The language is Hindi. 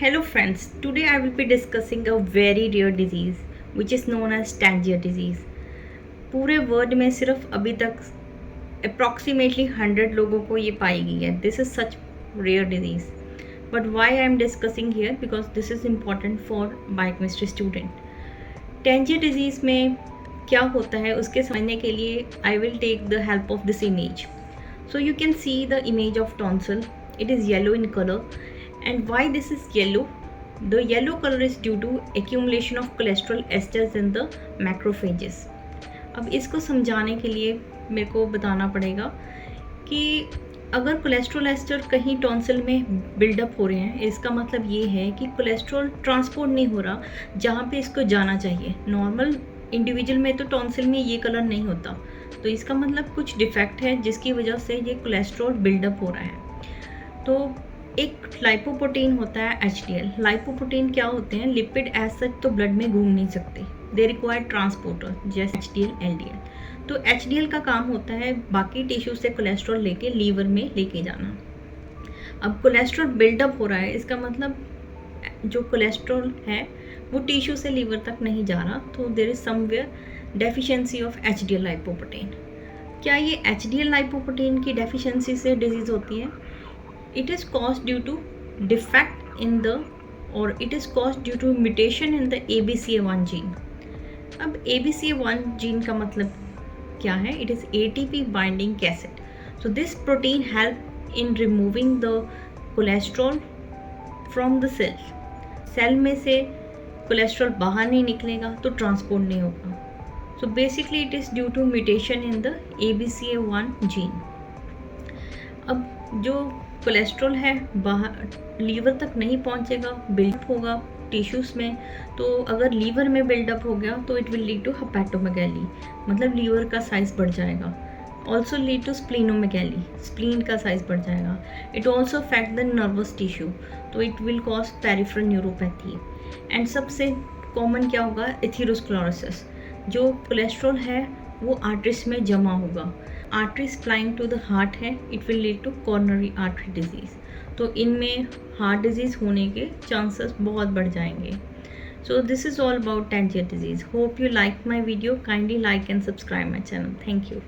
Hello friends, today I will be discussing a very rare disease which is known as Tangier disease. पूरे वर्ल्ड में सिर्फ अभी तक अप्रॉक्सीमेटली 100 लोगों को ये पाई गई है. This is such rare disease. But why I am discussing here because this is important for biochemistry student. Tangier disease में क्या होता है उसके समझने के लिए I will take the help of this image. So you can see the image of tonsil. It is yellow in color. And why this is yellow? The yellow color is due to accumulation of cholesterol esters in the macrophages. अब इसको समझाने के लिए मेरे को बताना पड़ेगा कि अगर कोलेस्ट्रॉल एस्टर कहीं टॉन्सिल में बिल्डअप हो रहे हैं, इसका मतलब ये है कि कोलेस्ट्रॉल ट्रांसपोर्ट नहीं हो रहा जहाँ पे इसको जाना चाहिए. नॉर्मल इंडिविजुअल में तो टॉन्सिल में ये कलर नहीं होता, तो इसका मतलब कुछ डिफेक्ट है जिसकी वजह से ये कोलेस्ट्रॉल बिल्डअप हो रहा है. तो एक लाइपोप्रोटीन होता है HDL. लाइपोप्रोटीन क्या होते हैं? लिपिड एज सच तो ब्लड में घूम नहीं सकते. दे रिक्वायर ट्रांसपोर्टर जैसे HDL, LDL. तो HDL का काम होता है बाकी टिश्यू से कोलेस्ट्रॉल लेके लीवर में लेके जाना. अब कोलेस्ट्रॉल बिल्डअप हो रहा है, इसका मतलब जो कोलेस्ट्रॉल है वो टिश्यू से लीवर तक नहीं जा रहा, तो there is somewhere deficiency of HDL lipoprotein. क्या ये HDL लाइपोप्रोटीन की डेफिशिएंसी से डिजीज होती है? It is caused due to defect in the or it is caused due to mutation in the ABCA1 gene. अब ABCA1 gene का मतलब क्या है? It is ATP binding cassette. So this protein help in removing the cholesterol from the cell. Cell में से कोलेस्ट्रॉल बाहर नहीं निकलेगा तो ट्रांसपोर्ट नहीं होगा. So basically it is due to mutation in the ABCA1 gene. अब जो कोलेस्ट्रॉल है बाहर लीवर तक नहीं पहुंचेगा, बिल्डअप होगा टिश्यूज़ में. तो अगर लीवर में बिल्डअप हो गया तो it will lead to hepatomegaly, मतलब लीवर का साइज़ बढ़ जाएगा. Also lead to splenomegaly, spleen का साइज़ बढ़ जाएगा. It also affect the nervous tissue, तो it will cause peripheral neuropathy. And सबसे कॉमन क्या होगा? एथेरोस्क्लेरोसिस. जो कोलेस्ट्रॉल है वो आर्टरीज में जमा होगा. Artery supplying to the heart है, it will lead to coronary artery disease. तो इनमें हार्ट डिजीज़ होने के चांसेस बहुत बढ़ जाएंगे. So this is all about Tangier disease. Hope you like my video. Kindly like and subscribe my channel. Thank you.